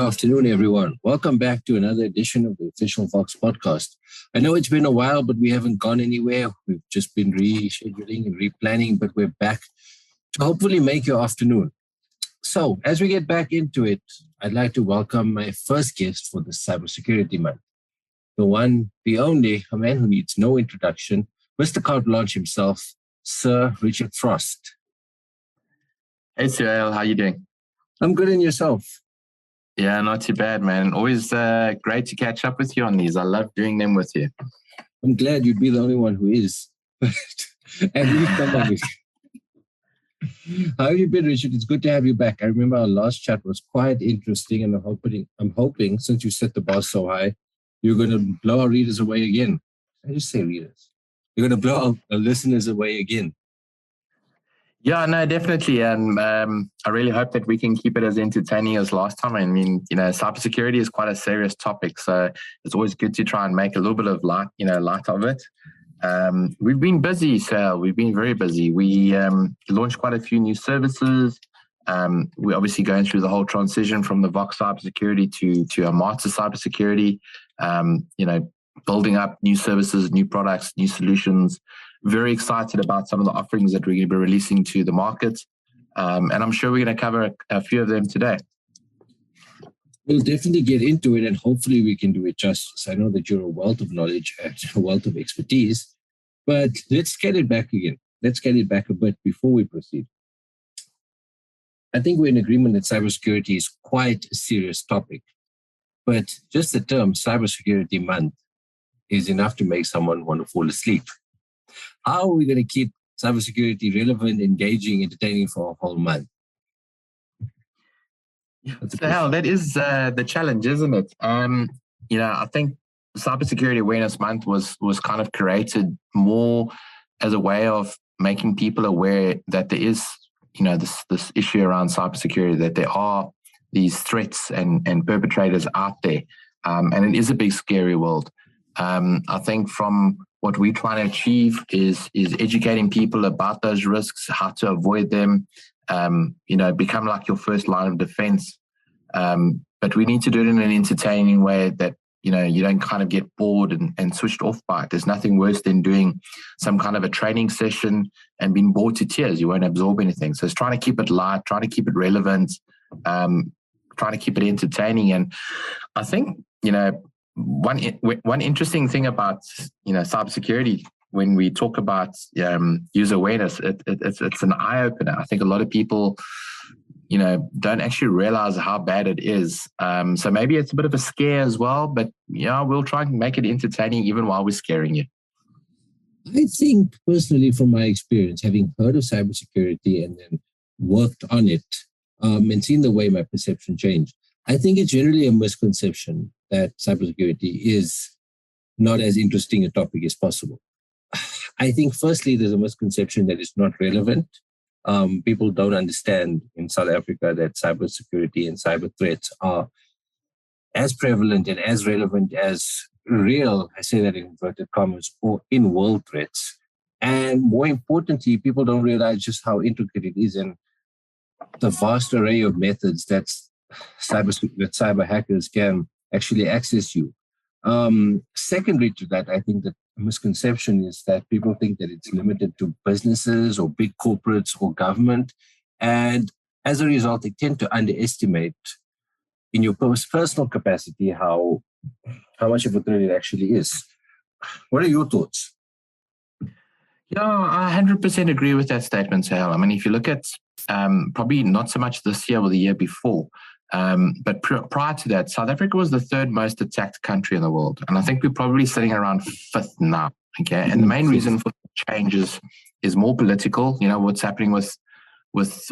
afternoon, everyone. Welcome back to another edition of the Official Vox podcast. I know it's been a while, but we haven't gone anywhere. We've just been rescheduling and replanning, but we're back to hopefully make your afternoon. So as we get back into it, I'd like to welcome my first guest for the Cybersecurity Month. The one, the only, a man who needs no introduction, Mr. Carte Blanche himself, Sir Richard Frost. Hey, Cyril, how you doing? I'm good, and yourself? Yeah, not too bad, man. Always great to catch up with you on these. I love doing them with you. I'm glad you'd be the only one who is. At least someone is. How have you been, Richard? It's good to have you back. I remember our last chat was quite interesting, and I'm hoping since you set the bar so high, you're going to blow our readers away again. I just say readers. You're going to blow our listeners away again. Yeah, no, definitely. And I really hope that we can keep it as entertaining as last time. I mean, cybersecurity is quite a serious topic. So it's always good to try and make a little bit of light of it. We've been busy, so we've been very busy. We launched quite a few new services. We're obviously going through the whole transition from the Vox cybersecurity to a master cybersecurity, building up new services, new products, new solutions. Very excited about some of the offerings that we're going to be releasing to the market. And I'm sure we're going to cover a few of them today. We'll definitely get into it, and hopefully we can do it justice. I know that you're a wealth of knowledge and a wealth of expertise, but let's get it back again. Let's get it back a bit before we proceed. I think we're in agreement that cybersecurity is quite a serious topic, but just the term Cybersecurity Month is enough to make someone want to fall asleep. How are we going to keep cybersecurity relevant, engaging, entertaining for a whole month? That is the challenge, isn't it? I think Cybersecurity Awareness Month was kind of created more as a way of making people aware that there is, this issue around cybersecurity, that there are these threats and perpetrators out there, and it is a big, scary world. I think from what we're trying to achieve is educating people about those risks, how to avoid them, become like your first line of defense. But we need to do it in an entertaining way that, you don't kind of get bored and switched off by it. There's nothing worse than doing some kind of a training session and being bored to tears. You won't absorb anything. So it's trying to keep it light, trying to keep it relevant, trying to keep it entertaining. And I think, one interesting thing about cybersecurity, when we talk about user awareness, it's an eye opener. I think a lot of people don't actually realize how bad it is. So maybe it's a bit of a scare as well, but we'll try and make it entertaining even while we're scaring you. I think personally, from my experience, having heard of cybersecurity and then worked on it and seen the way my perception changed, I think it's generally a misconception that cybersecurity is not as interesting a topic as possible. I think firstly, there's a misconception that it's not relevant. People don't understand in South Africa that cybersecurity and cyber threats are as prevalent and as relevant as real, I say that in inverted commas, or in-world threats. And more importantly, people don't realize just how intricate it is and the vast array of methods that cyber hackers can actually access you. Secondly to that, I think that a misconception is that people think that it's limited to businesses or big corporates or government. And as a result, they tend to underestimate in your personal capacity how much of a threat it actually is. What are your thoughts? Yeah, I 100% agree with that statement, Sahel. I mean, if you look at probably not so much this year or the year before, but prior to that, South Africa was the third most attacked country in the world. And I think we're probably sitting around fifth now. Okay. And the main reason for the change is more political. What's happening with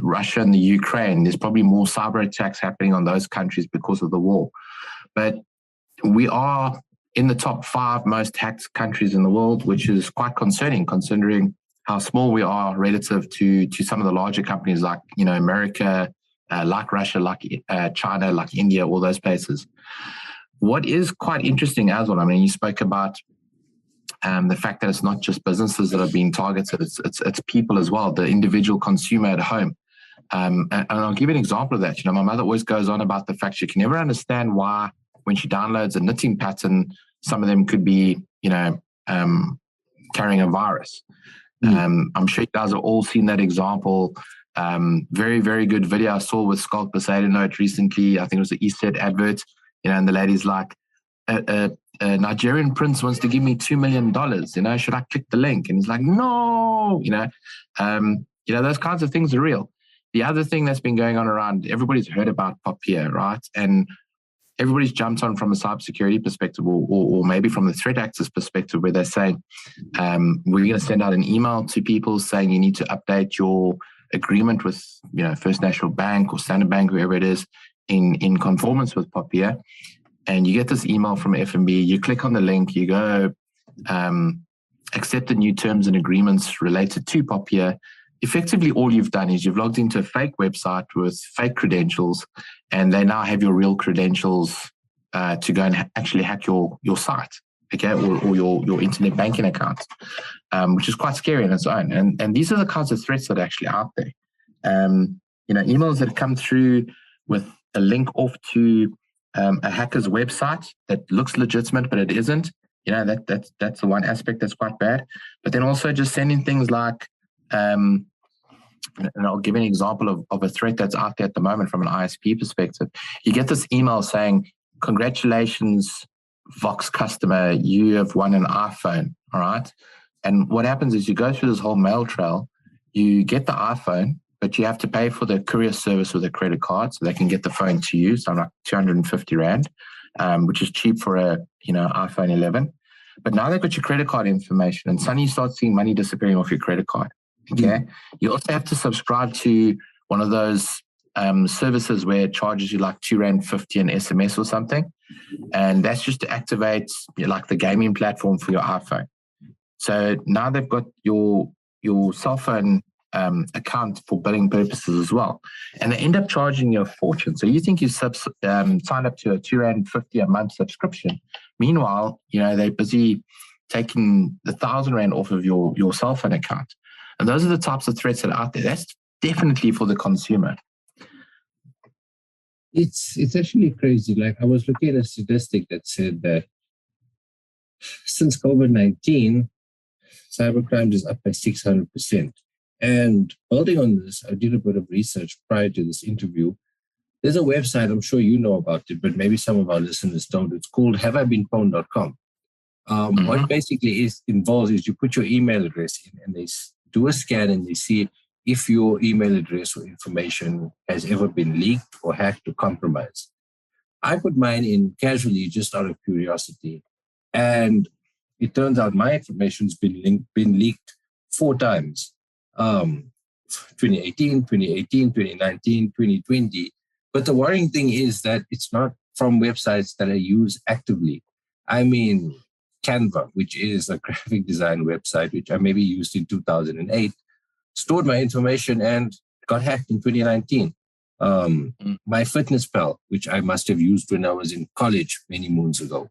Russia and the Ukraine. There's probably more cyber attacks happening on those countries because of the war. But we are in the top 5 most hacked countries in the world, which is quite concerning considering how small we are relative to some of the larger companies like, America, like Russia, like China, like India, all those places. What is quite interesting as well, I mean, you spoke about the fact that it's not just businesses that are being targeted, it's people as well, the individual consumer at home. And I'll give you an example of that. My mother always goes on about the fact she can never understand why when she downloads a knitting pattern, some of them could be, carrying a virus. I'm sure you guys have all seen that example. Very, very good video I saw with Scott Poseidon recently. I think it was the EastSet advert, and the lady's like, a Nigerian prince wants to give me $2 million. Should I click the link? And he's like, no, those kinds of things are real. The other thing that's been going on around, everybody's heard about Papier, right? And everybody's jumped on from a cybersecurity perspective, or maybe from the threat actors perspective, where they're saying, we're going to send out an email to people saying you need to update your agreement with, First National Bank or Standard Bank, whoever it is, in conformance with Papier. And you get this email from FNB, you click on the link, you go accept the new terms and agreements related to Papier. Effectively, all you've done is you've logged into a fake website with fake credentials, and they now have your real credentials to go and actually hack your site, okay, or your internet banking account, which is quite scary in its own. And these are the kinds of threats that are actually out there. Emails that come through with a link off to a hacker's website that looks legitimate, but it isn't. That's the one aspect that's quite bad. But then also just sending things like, and I'll give an example of a threat that's out there at the moment from an ISP perspective. You get this email saying, congratulations, Vox customer, you have won an iPhone, all right? And what happens is you go through this whole mail trail, you get the iPhone, but you have to pay for the courier service with a credit card so they can get the phone to you. So like 250 Rand, which is cheap for a iPhone 11. But now they've got your credit card information, and suddenly you start seeing money disappearing off your credit card. Okay. You also have to subscribe to one of those services where it charges you like 2.50 Rand an SMS or something. And that's just to activate like the gaming platform for your iPhone. So now they've got your cell phone account for billing purposes as well. And they end up charging you a fortune. So you think you signed up to a 2.50 Rand a month subscription. Meanwhile, they're busy taking the 1,000 Rand off of your cell phone account. And those are the types of threats that are out there. That's definitely for the consumer. It's actually crazy. Like I was looking at a statistic that said that since COVID-19, cybercrime is up by 600%. And building on this, I did a bit of research prior to this interview. There's a website, I'm sure you know about it, but maybe some of our listeners don't. It's called haveibeenpwned.com. What basically involves is you put your email address in, and they do a scan and they see if your email address or information has ever been leaked or hacked or compromised. I put mine in casually just out of curiosity, and it turns out my information's been leaked 4 times. 2018, 2019, 2020. But the worrying thing is that it's not from websites that I use actively. I mean, Canva, which is a graphic design website, which I maybe used in 2008, stored my information and got hacked in 2019. MyFitnessPal, which I must have used when I was in college many moons ago.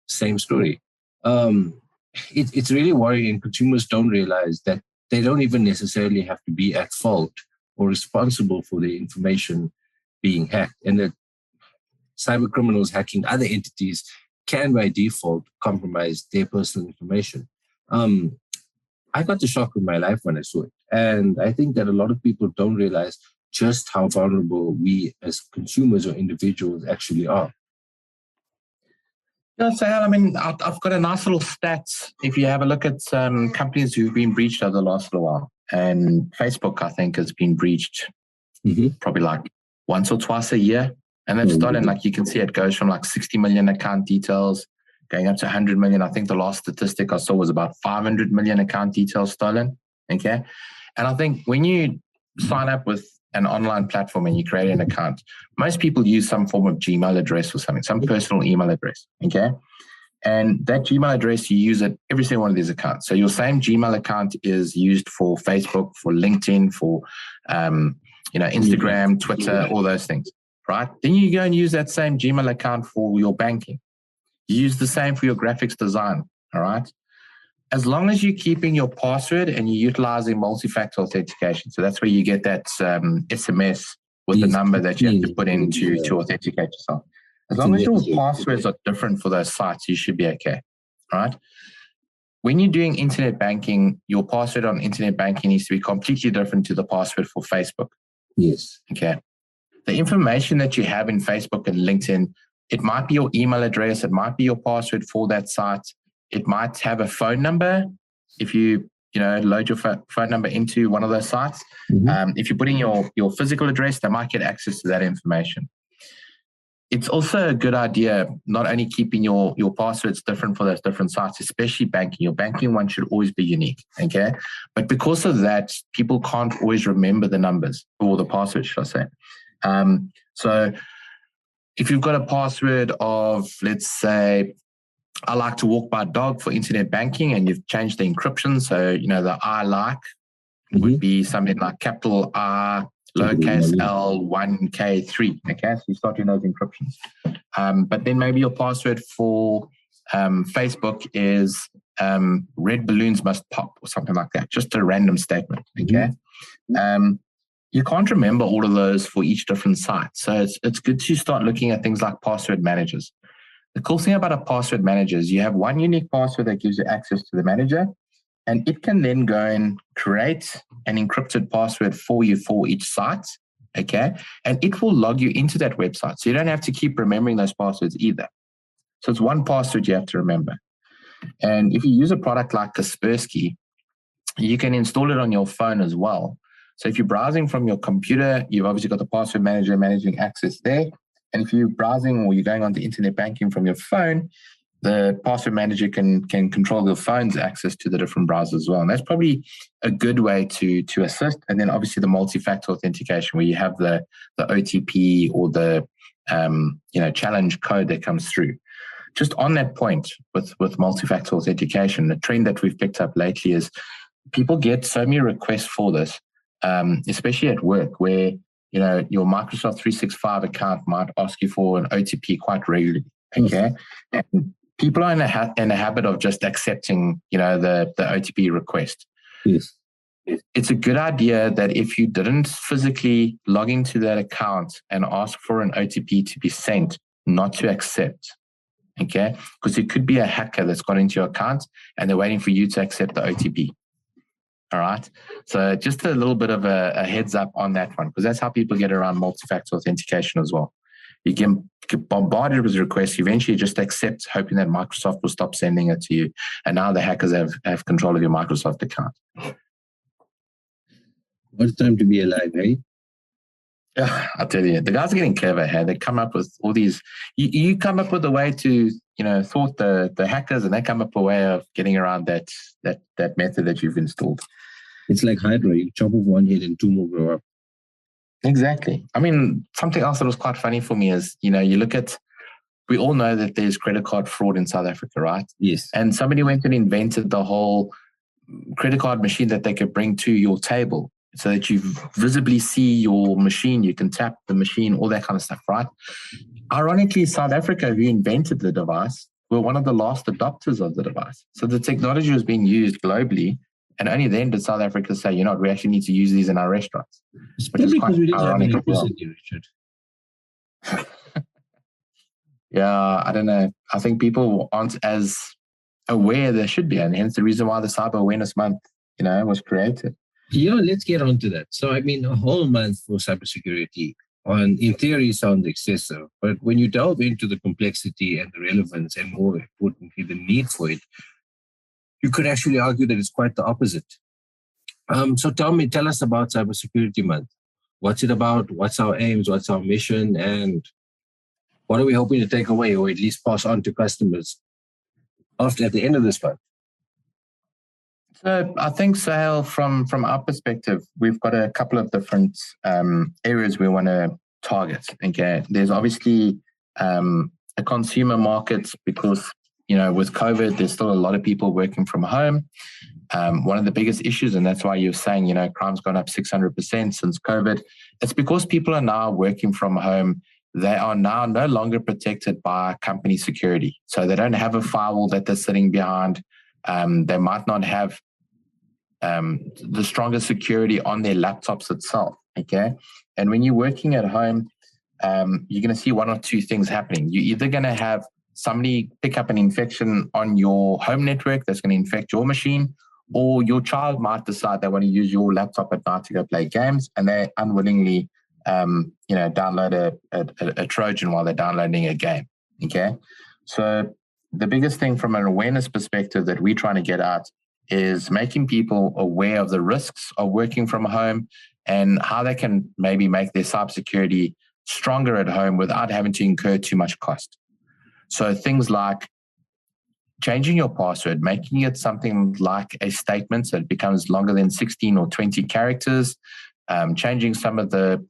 Same story. It's really worrying, and consumers don't realize that they don't even necessarily have to be at fault or responsible for the information being hacked, and that cyber criminals hacking other entities can by default compromise their personal information. I got the shock of my life when I saw it. And I think that a lot of people don't realize just how vulnerable we as consumers or individuals actually are. Yeah, so I mean, I've got a nice little stat. If you have a look at companies who've been breached over the last little while, and Facebook, I think, has been breached probably like once or twice a year. And they've stolen, like you can see, it goes from like 60 million account details going up to 100 million. I think the last statistic I saw was about 500 million account details stolen. Okay. And I think when you sign up with an online platform and you create an account, most people use some form of Gmail address or something, some personal email address. Okay. And that Gmail address, you use it every single one of these accounts. So your same Gmail account is used for Facebook, for LinkedIn, for Instagram, Twitter, all those things, right? Then you go and use that same Gmail account for your banking. You use the same for your graphics design, all right? as long as you're keeping your password and you're utilizing multi-factor authentication. So that's where you get that SMS with the number that you have to put in to authenticate yourself. As long as your passwords are different for those sites, you should be okay, right? When you're doing internet banking, your password on internet banking needs to be completely different to the password for Facebook. Yes. Okay. The information that you have in Facebook and LinkedIn, it might be your email address, it might be your password for that site. It might have a phone number if you load your phone number into one of those sites. Mm-hmm. If you put in your physical address, they might get access to that information. It's also a good idea not only keeping your passwords different for those different sites, especially banking. Your banking one should always be unique, okay? But because of that, people can't always remember the numbers or the password, should I say. So if you've got a password of, let's say, I like to walk my dog for internet banking, and you've changed the encryption. So, the I like would be something like capital I, lowercase L, 1K3. Okay, so you start doing those encryptions. But then maybe your password for Facebook is red balloons must pop or something like that. Just a random statement. Okay. You can't remember all of those for each different site. So it's good to start looking at things like password managers. The cool thing about a password manager is you have one unique password that gives you access to the manager, and it can then go and create an encrypted password for you for each site, okay? And it will log you into that website. So you don't have to keep remembering those passwords either. So it's one password you have to remember. And if you use a product like Kaspersky, you can install it on your phone as well. So if you're browsing from your computer, you've obviously got the password manager managing access there. And if you're browsing or you're going on to internet banking from your phone, the password manager can control your phone's access to the different browsers as well. And that's probably a good way to assist. And then obviously the multi-factor authentication, where you have the OTP or the challenge code that comes through. Just on that point with multi-factor authentication, the trend that we've picked up lately is people get so many requests for this, especially at work, where your Microsoft 365 account might ask you for an OTP quite regularly. Okay, and people are in a habit of just accepting, the OTP request. Yes. It's a good idea that if you didn't physically log into that account and ask for an OTP to be sent, not to accept. Okay, because it could be a hacker that's got into your account and they're waiting for you to accept the OTP. All right. So just a little bit of a heads up on that one, because that's how people get around multi-factor authentication as well. You get bombarded with requests, eventually just accept, hoping that Microsoft will stop sending it to you. And now the hackers have control of your Microsoft account. What a time to be alive, eh? Yeah, I'll tell you, the guys are getting clever. Hey? They come up with all these. You come up with a way to, thwart the hackers, and they come up with a way of getting around that method that you've installed. It's like Hydra. You chop off one head and two more grow up. Exactly. I mean, something else that was quite funny for me is, you look at, we all know that there's credit card fraud in South Africa, right? Yes. And somebody went and invented the whole credit card machine that they could bring to your table so that you visibly see your machine, you can tap the machine, all that kind of stuff, right? Ironically, South Africa, who invented the device, were one of the last adopters of the device. So the technology was being used globally, and only then did South Africa say, we actually need to use these in our restaurants. Which is quite ironic as well. Richard. Yeah, I don't know. I think people aren't as aware they should be, and hence the reason why the Cyber Awareness Month, was created. Yeah, let's get on to that. So, I mean, a whole month for cybersecurity, in theory, sounds excessive, but when you delve into the complexity and the relevance, and more importantly, the need for it, you could actually argue that it's quite the opposite. So tell us about Cybersecurity Month. What's it about? What's our aims? What's our mission? And what are we hoping to take away, or at least pass on to customers at the end of this month? So I think, Sahel, from our perspective, we've got a couple of different areas we want to target. Okay, there's obviously a consumer market, because with COVID, there's still a lot of people working from home. One of the biggest issues, and that's why you're saying crime's gone up 600% since COVID. It's because people are now working from home. They are now no longer protected by company security, so they don't have a firewall that they're sitting behind. They might not have the strongest security on their laptops itself. Okay. And when you're working at home, you're going to see one or two things happening. You're either going to have somebody pick up an infection on your home network that's going to infect your machine, or your child might decide they want to use your laptop at night to go play games, and they unwillingly, download a Trojan while they're downloading a game. Okay. So the biggest thing from an awareness perspective that we're trying to get at is making people aware of the risks of working from home and how they can maybe make their cybersecurity stronger at home without having to incur too much cost. So things like changing your password, making it something like a statement so it becomes longer than 16 or 20 characters, changing some of the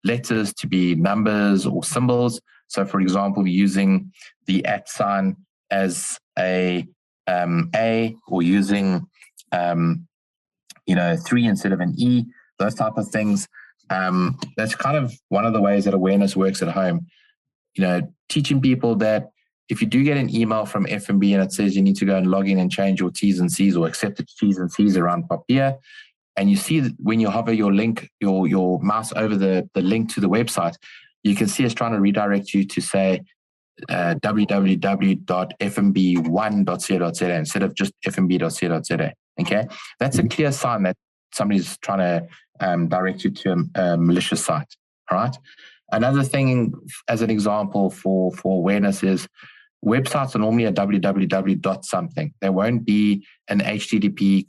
letters to be numbers or symbols. So for example, using the @ sign as a, or using, 3 instead of an E, those type of things. That's kind of one of the ways that awareness works at home. Teaching people that if you do get an email from FNB and it says you need to go and log in and change your T's and C's or accept the T's and C's around Papier, and you see that when you hover your link, your mouse over the link to the website, you can see it's trying to redirect you to say www.fnb1.co.za instead of just fnb.co.za. Okay, that's a clear sign that somebody's trying to direct you to a malicious site. All right. Another thing, as an example for awareness, is websites are normally a www. something. There won't be an HTTP :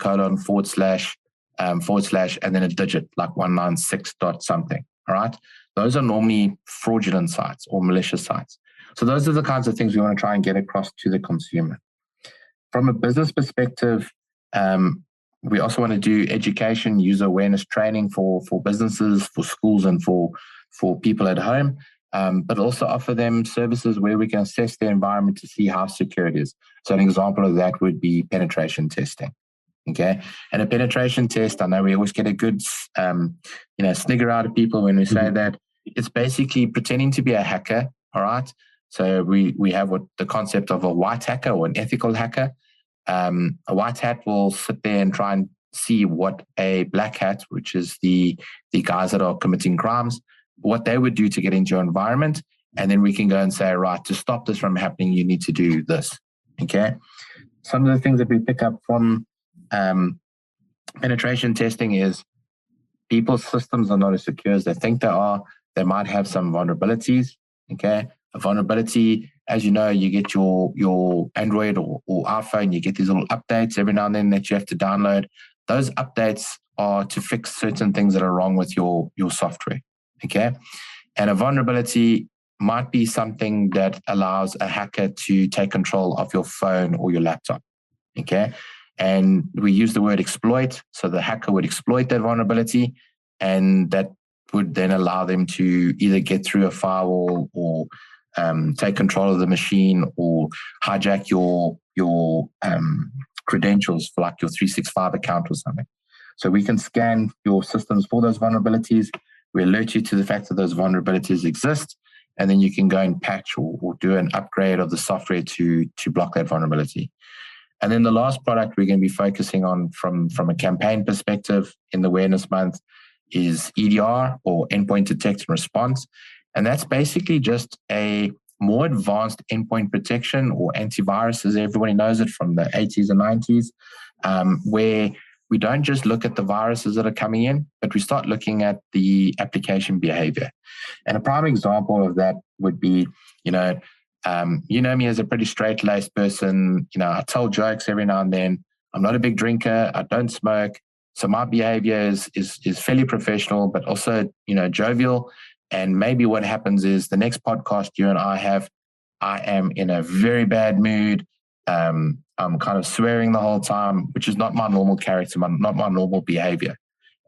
/ and then a digit like 196. something. All right. Those are normally fraudulent sites or malicious sites. So those are the kinds of things we want to try and get across to the consumer. From a business perspective, we also want to do education, user awareness training for businesses, for schools, and for people at home, but also offer them services where we can assess their environment to see how secure it is. So an example of that would be penetration testing. Okay. And a penetration test, I know we always get a good, snigger out of people when we say that. It's basically pretending to be a hacker. All right. So we have what the concept of a white hacker or an ethical hacker. A white hat will sit there and try and see what a black hat, which is the guys that are committing crimes, what they would do to get into your environment. And then we can go and say, right, to stop this from happening, you need to do this. Okay. Some of the things that we pick up from penetration testing is people's systems are not as secure as they think they are. They might have some vulnerabilities. Okay. A vulnerability, as you know, you get your Android or iPhone, you get these little updates every now and then that you have to download. Those updates are to fix certain things that are wrong with your software. Okay. And a vulnerability might be something that allows a hacker to take control of your phone or your laptop. Okay. And we use the word exploit. So the hacker would exploit that vulnerability, and that would then allow them to either get through a firewall or take control of the machine or hijack your credentials for like your 365 account or something. So we can scan your systems for those vulnerabilities. We alert you to the fact that those vulnerabilities exist, and then you can go and patch or do an upgrade of the software to block that vulnerability. And then the last product we're going to be focusing on from a campaign perspective in the Awareness Month is EDR, or Endpoint Detect and Response. And that's basically just a more advanced endpoint protection, or antivirus, as everybody knows it from the 80s and 90s, where we don't just look at the viruses that are coming in, but we start looking at the application behavior. And a prime example of that would be, you know me as a pretty straight-laced person. I tell jokes every now and then. I'm not a big drinker. I don't smoke. So my behavior is fairly professional, but also, jovial. And maybe what happens is the next podcast you and I have, I am in a very bad mood. I'm kind of swearing the whole time, which is not my normal character, not my normal behavior.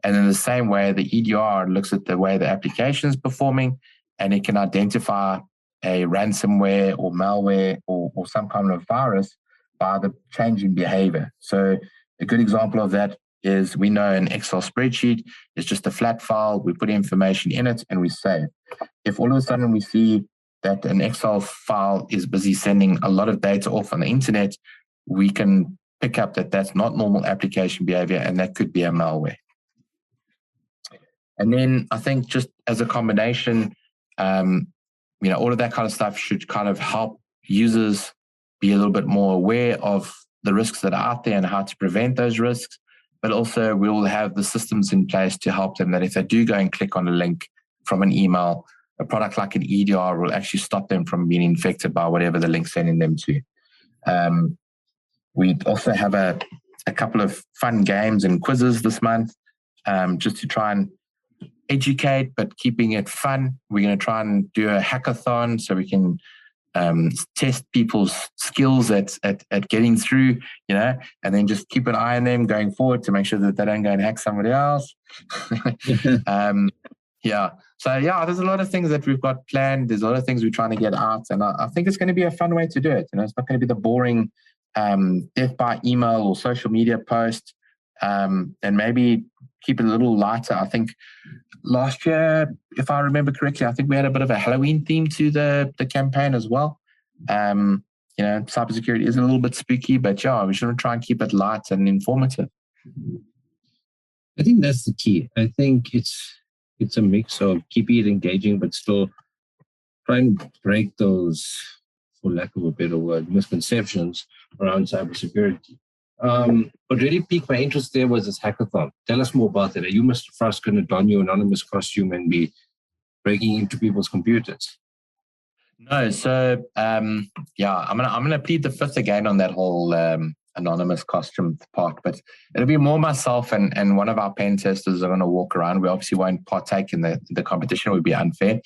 And in the same way, the EDR looks at the way the application is performing, and it can identify a ransomware or malware or some kind of virus by the change in behavior. So a good example of that is, we know an Excel spreadsheet is just a flat file. We put information in it and we save. If all of a sudden we see that an Excel file is busy sending a lot of data off on the internet, we can pick up that that's not normal application behavior and that could be a malware. And then I think just as a combination, all of that kind of stuff should kind of help users be a little bit more aware of the risks that are out there and how to prevent those risks. But also we will have the systems in place to help them that if they do go and click on a link from an email, a product like an EDR will actually stop them from being infected by whatever the link's sending them to. We also have a couple of fun games and quizzes this month, just to try and educate, but keeping it fun. We're going to try and do a hackathon so we can test people's skills at getting through, and then just keep an eye on them going forward to make sure that they don't go and hack somebody else. So there's a lot of things that we've got planned. There's a lot of things we're trying to get out, and I think it's going to be a fun way to do it. It's not going to be the boring death by email or social media post, and maybe keep it a little lighter. I think last year, if I remember correctly, I think we had a bit of a Halloween theme to the campaign as well. Cybersecurity is a little bit spooky, but we should try and keep it light and informative. I think that's the key. I think it's a mix of keeping it engaging, but still trying to break those, for lack of a better word, misconceptions around cybersecurity. What really piqued my interest there was this hackathon. Tell us more about that. Are you Mr. Frost going to don your anonymous costume and be breaking into people's computers? No, so I'm gonna plead the fifth again on that whole anonymous costume part, but it'll be more myself and one of our pen testers are going to walk around. We obviously won't partake in the competition; it would be unfair.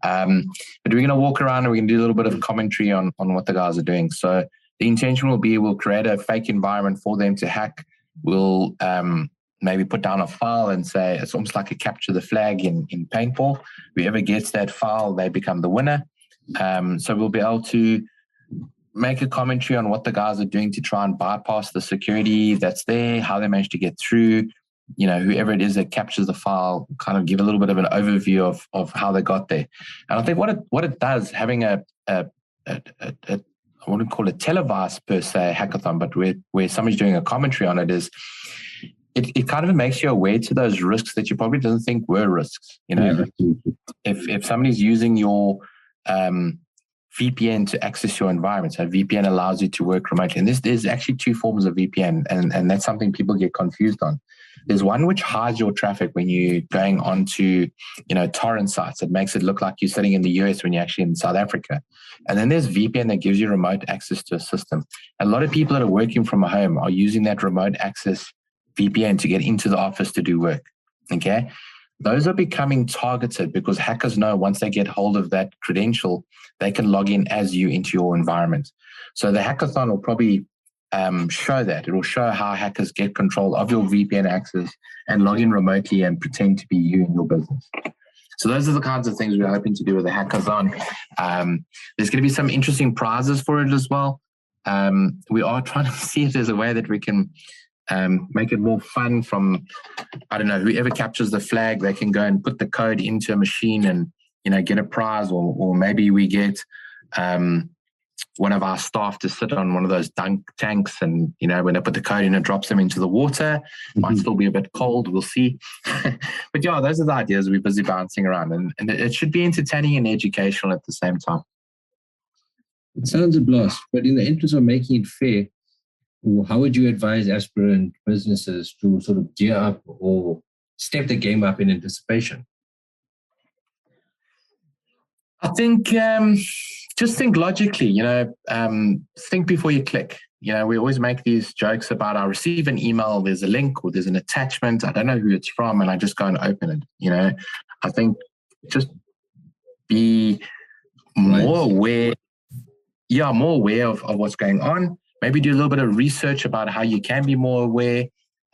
But we're going to walk around and we're going to do a little bit of commentary on what the guys are doing. So the intention will be we'll create a fake environment for them to hack. We'll maybe put down a file and say it's almost like a capture the flag in paintball. Whoever gets that file, they become the winner. So we'll be able to make a commentary on what the guys are doing to try and bypass the security that's there, how they managed to get through, whoever it is that captures the file, kind of give a little bit of an overview of how they got there. And I think what it does, having I wouldn't call it televised per se hackathon, but where somebody's doing a commentary on it, is it kind of makes you aware to those risks that you probably didn't think were risks. If somebody's using your VPN to access your environment. So VPN allows you to work remotely. And there's actually two forms of VPN, and that's something people get confused on. There's one which hides your traffic when you're going onto, torrent sites. It makes it look like you're sitting in the US when you're actually in South Africa. And then there's VPN that gives you remote access to a system. A lot of people that are working from home are using that remote access VPN to get into the office to do work. Okay. Those are becoming targeted because hackers know once they get hold of that credential, they can log in as you into your environment. So the hackathon will probably show that. It will show how hackers get control of your VPN access and log in remotely and pretend to be you in your business. So those are the kinds of things we're hoping to do with the hackathon. There's going to be some interesting prizes for it as well. We are trying to see if there's a way that we can make it more fun from, whoever captures the flag, they can go and put the code into a machine and, get a prize, or maybe we get one of our staff to sit on one of those dunk tanks and, when they put the code in, it drops them into the water. Might still be a bit cold, we'll see. But those are the ideas we're busy bouncing around, and it should be entertaining and educational at the same time. It sounds a blast, but in the interest of making it fair, how would you advise aspirant businesses to sort of gear up or step the game up in anticipation? I think just think logically, think before you click. We always make these jokes about I receive an email, there's a link or there's an attachment, I don't know who it's from, and I just go and open it. I think just be more aware of what's going on. Maybe do a little bit of research about how you can be more aware.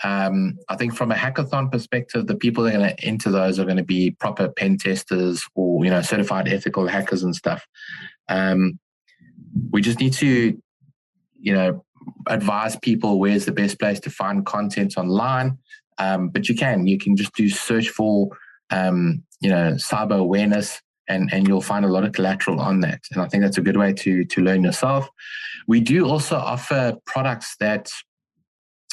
I think from a hackathon perspective, the people that are going to enter those are going to be proper pen testers or, certified ethical hackers and stuff. We just need to, advise people where's the best place to find content online. But you can just do search for, cyber awareness, and you'll find a lot of collateral on that. And I think that's a good way to learn yourself. We do also offer products that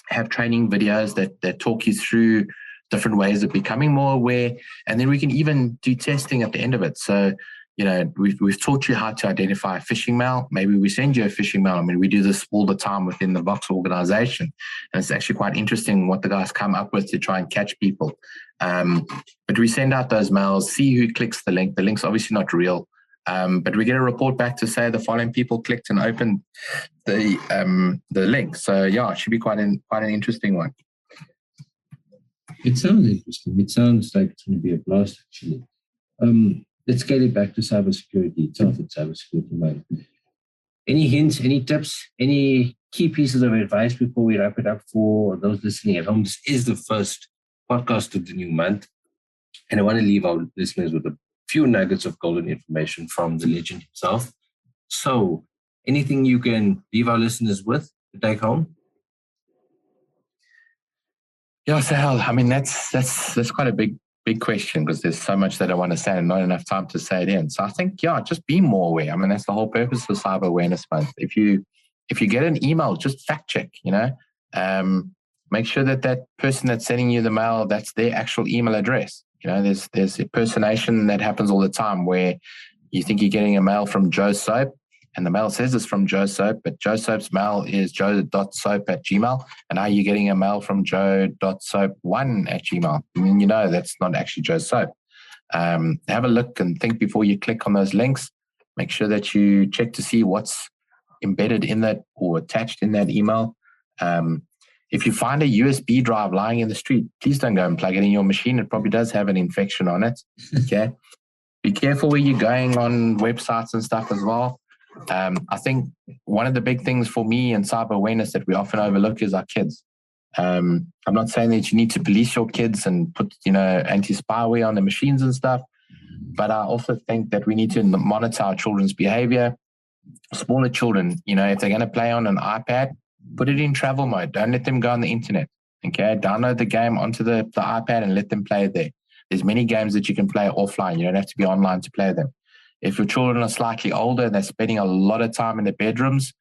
have training videos that talk you through different ways of becoming more aware. And then we can even do testing at the end of it. So, we've taught you how to identify a phishing mail. Maybe we send you a phishing mail. I mean, we do this all the time within the Vox organization. And it's actually quite interesting what the guys come up with to try and catch people. But we send out those mails, see who clicks the link. The link's obviously not real. But we get a report back to say the following people clicked and opened the link. So yeah, it should be quite an interesting one. It sounds interesting. It sounds like it's going to be a blast, actually. Let's scale it back to cybersecurity itself. It's cybersecurity month. Any hints, any tips, any key pieces of advice before we wrap it up for those listening at home? This is the first podcast of the new month, and I want to leave our listeners with a few nuggets of golden information from the legend himself. So, anything you can leave our listeners with to take home? Yeah, so I mean, that's quite a big question, because there's so much that I want to say and not enough time to say it in. So I think, just be more aware. I mean, that's the whole purpose of Cyber Awareness Month. If you get an email, just fact check, make sure that person that's sending you the mail, that's their actual email address. There's impersonation that happens all the time where you think you're getting a mail from Joe Soap, and the mail says it's from Joe Soap, but Joe Soap's mail is joe.soap@gmail. And now you're getting a mail from joe.soap1@gmail. I mean, that's not actually Joe Soap. Have a look and think before you click on those links. Make sure that you check to see what's embedded in that or attached in that email. If you find a USB drive lying in the street, please don't go and plug it in your machine. It probably does have an infection on it. Okay. Be careful where you're going on websites and stuff as well. I think one of the big things for me in cyber awareness that we often overlook is our kids. I'm not saying that you need to police your kids and put, anti-spyware on the machines and stuff, but I also think that we need to monitor our children's behavior. Smaller children, if they're going to play on an iPad, put it in travel mode. Don't let them go on the internet. Okay, download the game onto the iPad and let them play it there. There's many games that you can play offline. You don't have to be online to play them. If your children are slightly older and they're spending a lot of time in their bedrooms,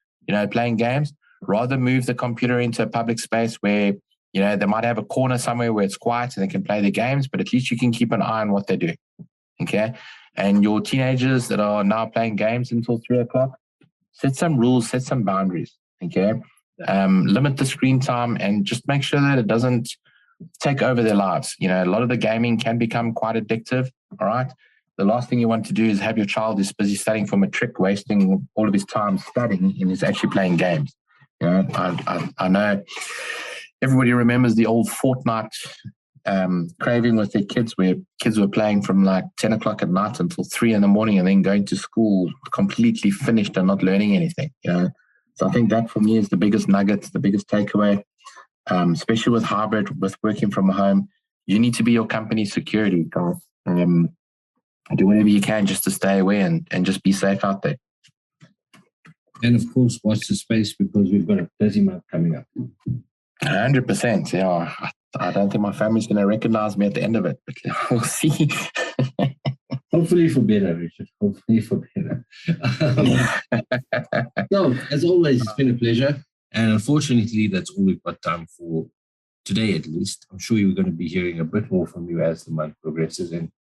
playing games, rather move the computer into a public space where, they might have a corner somewhere where it's quiet and they can play their games, but at least you can keep an eye on what they do. Okay. And your teenagers that are now playing games until 3:00, set some rules, set some boundaries. Okay. Limit the screen time and just make sure that it doesn't take over their lives. A lot of the gaming can become quite addictive. All right. The last thing you want to do is have your child is busy studying for matric, wasting all of his time studying, and is actually playing games. I know everybody remembers the old Fortnite craving with their kids, where kids were playing from like 10 o'clock at night until 3 a.m, and then going to school completely finished and not learning anything. So I think that for me is the biggest nugget, the biggest takeaway, especially with hybrid, with working from home. You need to be your company's security, guys. Do whatever you can just to stay away and just be safe out there. And of course, watch the space, because we've got a busy month coming up. 100%. Yeah, I don't think my family's going to recognize me at the end of it, but we'll see. Hopefully for better, Richard. Hopefully for better. So, as always, it's been a pleasure. And unfortunately, that's all we've got time for today, at least. I'm sure you're going to be hearing a bit more from you as the month progresses. And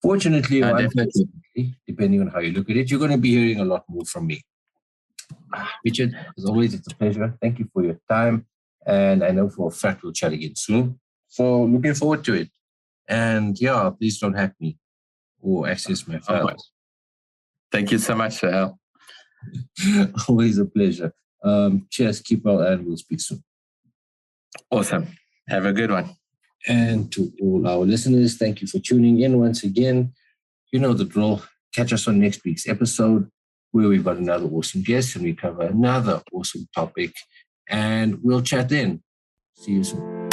fortunately, or unfortunately, depending on how you look at it, you're going to be hearing a lot more from me. Richard, as always, it's a pleasure. Thank you for your time. And I know for a fact we'll chat again soon. So looking forward to it. And please don't hack me or access my files. Thank you so much, Sahel. Always a pleasure. Cheers, keep well, and we'll speak soon. Awesome. Have a good one. And to all our listeners, thank you for tuning in once again. You know the drill. Catch us on next week's episode, where we've got another awesome guest and we cover another awesome topic. And we'll chat then. See you soon.